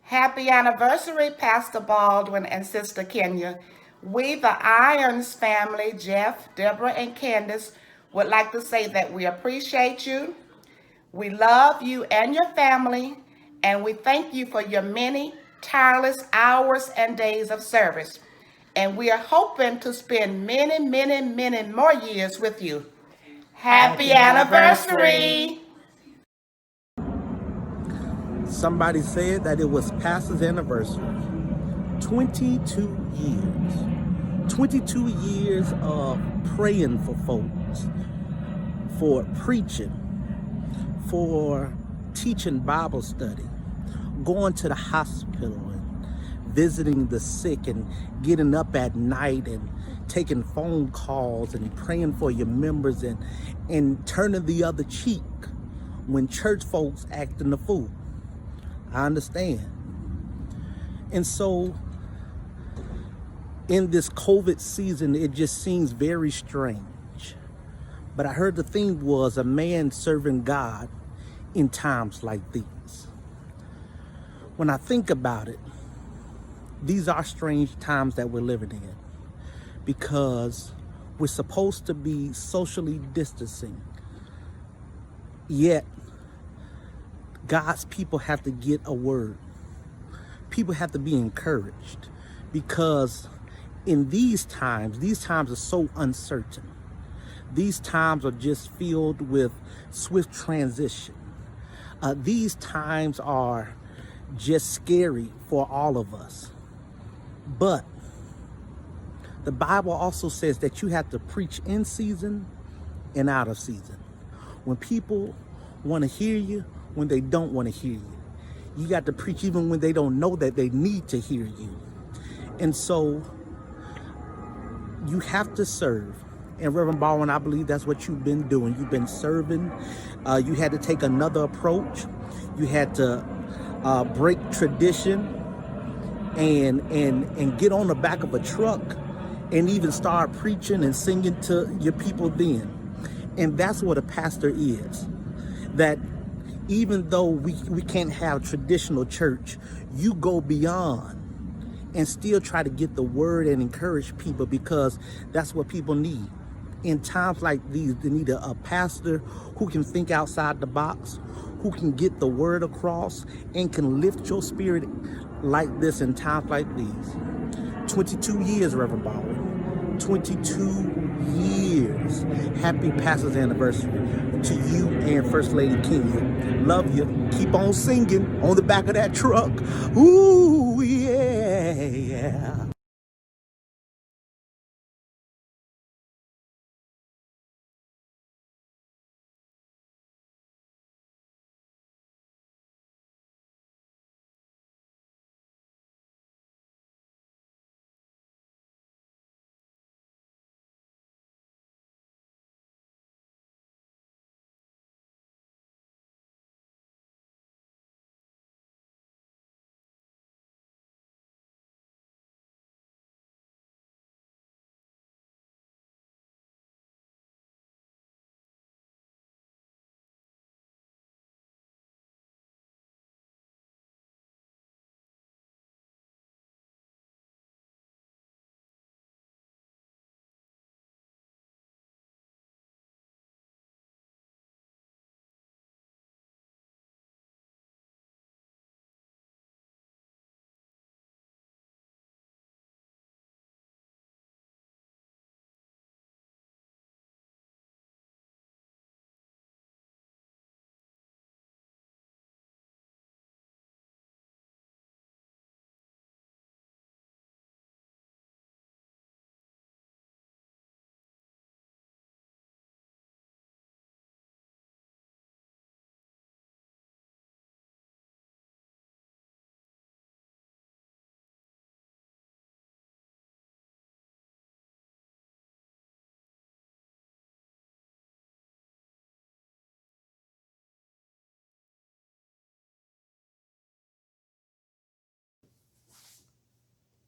Happy anniversary, Pastor Baldwin and Sister Kenya. We, the Irons family, Jeff, Deborah, and Candace, would like to say that we appreciate you, we love you and your family, and we thank you for your many tireless hours and days of service. And we are hoping to spend many, many, many more years with you. Happy anniversary! Somebody said that it was Pastor's anniversary. 22 years. 22 years of praying for folks, for preaching, for teaching Bible study, going to the hospital and visiting the sick and getting up at night and taking phone calls and praying for your members and turning the other cheek when church folks acting the fool. I understand. And so in this COVID season, it just seems very strange. But I heard the theme was a man serving God in times like these. When I think about it, these are strange times that we're living in because we're supposed to be socially distancing, yet God's people have to get a word. People have to be encouraged because in these times are so uncertain. These times are just filled with swift transition. These times are just scary for all of us. But the Bible also says that you have to preach in season and out of season. When people want to hear you, when they don't want to hear you. You got to preach even when they don't know that they need to hear you. And so you have to serve. And Reverend Baldwin, I believe that's what you've been doing. You've been serving. You had to take another approach. You had to break tradition and get on the back of a truck and even start preaching and singing to your people then. And that's what a pastor is. That even though we can't have traditional church, you go beyond and still try to get the word and encourage people because that's what people need. In times like these, they need a pastor who can think outside the box, who can get the word across and can lift your spirit like this in times like these. 22 years, Reverend Baldwin. 22 years. Happy pastor's anniversary to you and First Lady Kenya. Love you. Keep on singing on the back of that truck. Ooh, yeah.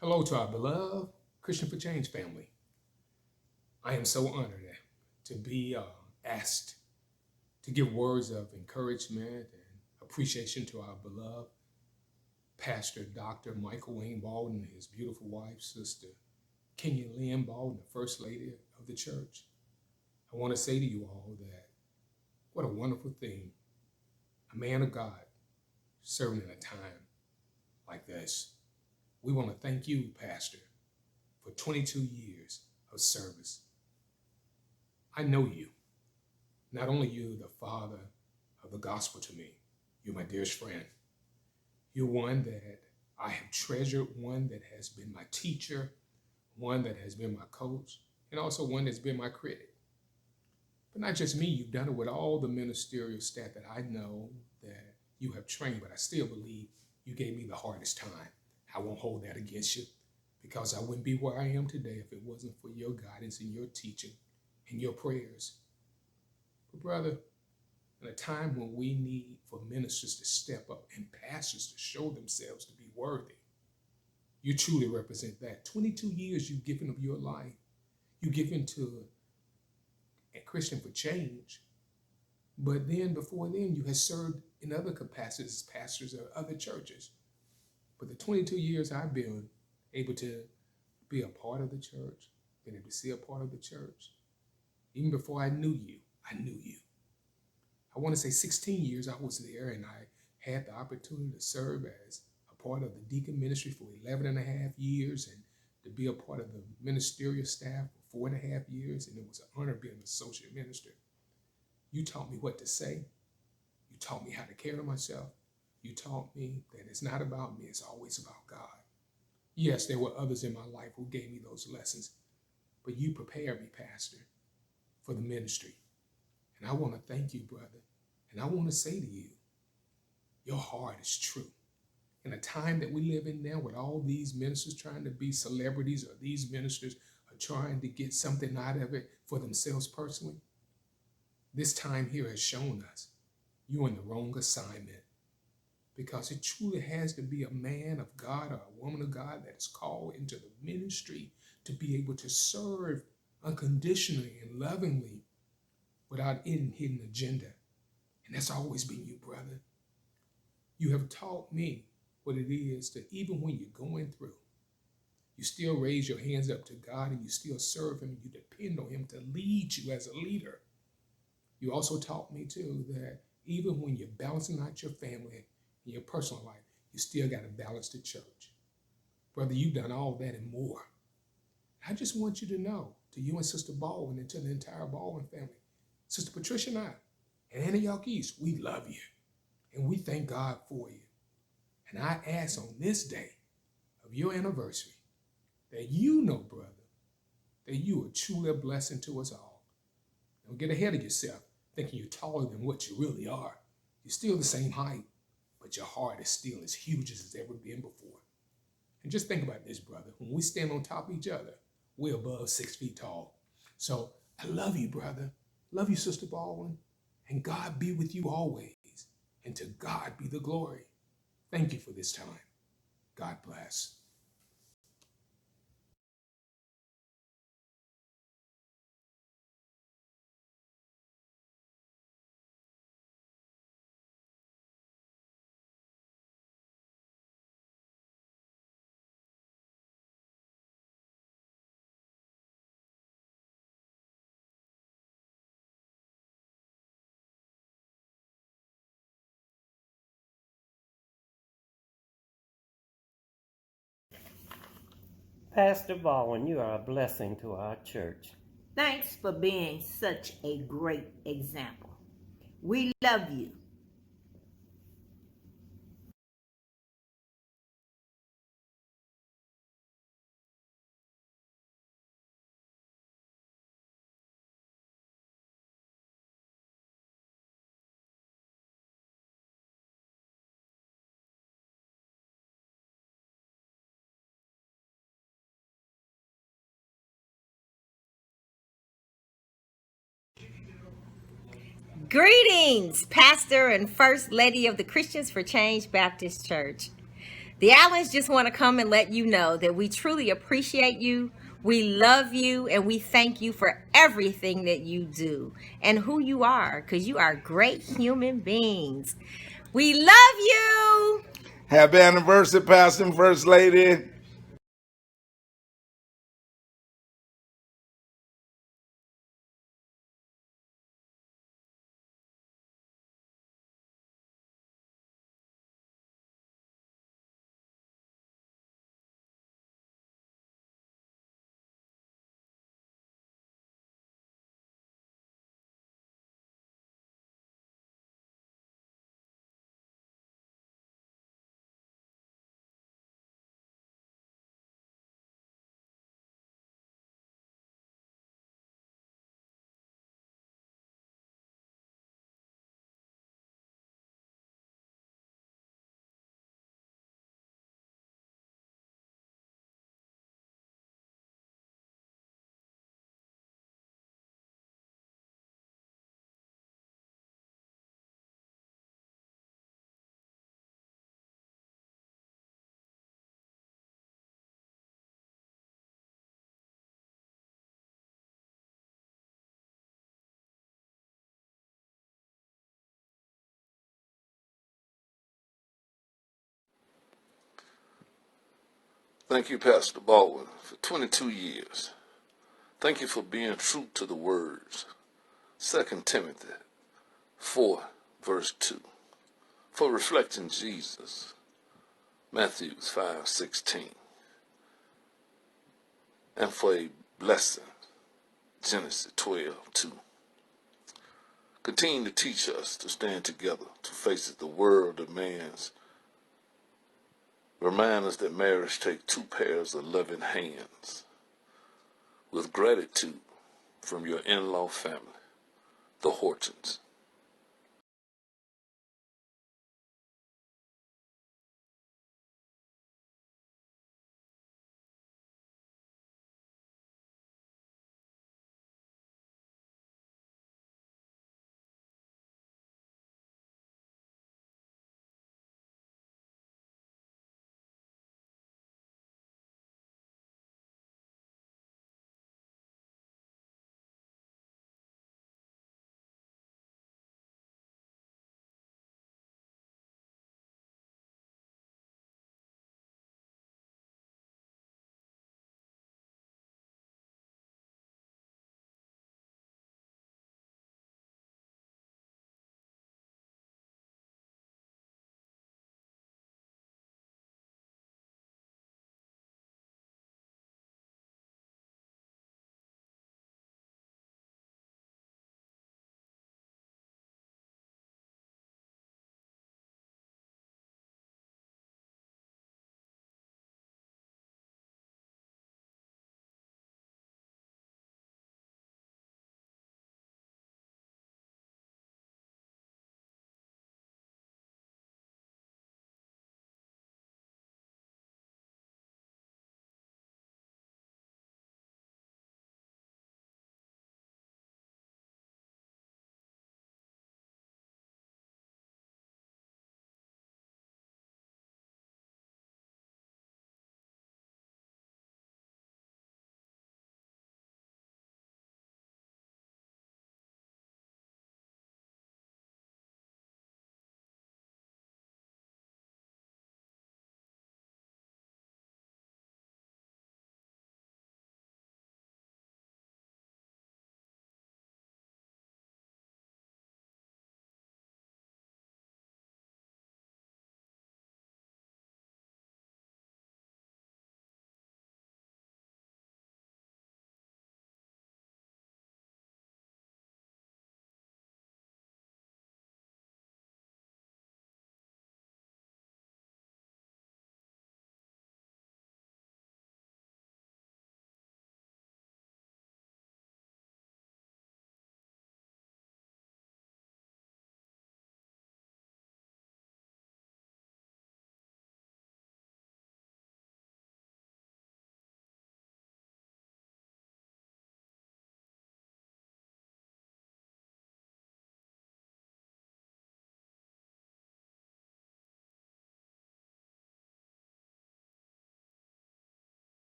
Hello to our beloved Christian for Change family. I am so honored to be asked to give words of encouragement and appreciation to our beloved Pastor Dr. Michael Wayne Baldwin and his beautiful wife, Sister Kenya Lynn Baldwin, the First Lady of the church. I want to say to you all that what a wonderful thing, a man of God serving in a time like this. We want to thank you, Pastor, for 22 years of service. I know you. Not only you, the father of the gospel to me, you're my dearest friend. You're one that I have treasured, one that has been my teacher, one that has been my coach, and also one that's been my critic. But not just me, you've done it with all the ministerial staff that I know that you have trained, but I still believe you gave me the hardest time. I won't hold that against you because I wouldn't be where I am today if it wasn't for your guidance and your teaching and your prayers. But brother, in a time when we need for ministers to step up and pastors to show themselves to be worthy, you truly represent that. 22 years you've given of your life. You've given to a Christian for Change. But then before then, you had served in other capacities as pastors of other churches. But the 22 years I've been able to be a part of the church, been able to see a part of the church, even before I knew you, I knew you. I want to say 16 years I was there, and I had the opportunity to serve as a part of the deacon ministry for 11 and a half years and to be a part of the ministerial staff for 4.5 years, and it was an honor being an associate minister. You taught me what to say. You taught me how to carry myself. You taught me that it's not about me, it's always about God. Yes, there were others in my life who gave me those lessons, but you prepared me, Pastor, for the ministry. And I want to thank you, brother. And I want to say to you, your heart is true. In a time that we live in now with all these ministers trying to be celebrities, or these ministers are trying to get something out of it for themselves personally, this time here has shown us you're in the wrong assignment, because it truly has to be a man of God or a woman of God that is called into the ministry to be able to serve unconditionally and lovingly without any hidden agenda. And that's always been you, brother. You have taught me what it is to, even when you're going through, you still raise your hands up to God and you still serve him. You depend on him to lead you as a leader. You also taught me too that even when you're balancing out your family and your personal life, you still got to balance the church. Brother, you've done all that and more. I just want you to know, to you and Sister Baldwin and to the entire Baldwin family, Sister Patricia and I, and Antioch East, we love you. And we thank God for you. And I ask on this day of your anniversary that you know, brother, that you are truly a blessing to us all. Don't get ahead of yourself thinking you're taller than what you really are. You're still the same height, but your heart is still as huge as it's ever been before. And just think about this, brother. When we stand on top of each other, we're above 6 feet tall. So I love you, brother. Love you, Sister Baldwin. And God be with you always. And to God be the glory. Thank you for this time. God bless. Pastor Baldwin, you are a blessing to our church. Thanks for being such a great example. We love you. Greetings, Pastor and First Lady of the Christians for Change Baptist Church. The Allens just want to come and let you know that we truly appreciate you, we love you, and we thank you for everything that you do and who you are, because you are great human beings. We love you. Happy anniversary, Pastor and First Lady. Thank you, Pastor Baldwin, for 22 years. Thank you for being true to the words. 2 Timothy 4, verse 2. For reflecting Jesus. Matthew 5:16. And for a blessing. Genesis 12:2. Continue to teach us to stand together to face the world demands. Remind us that marriage takes two pairs of loving hands. With gratitude from your in-law family, the Hortons.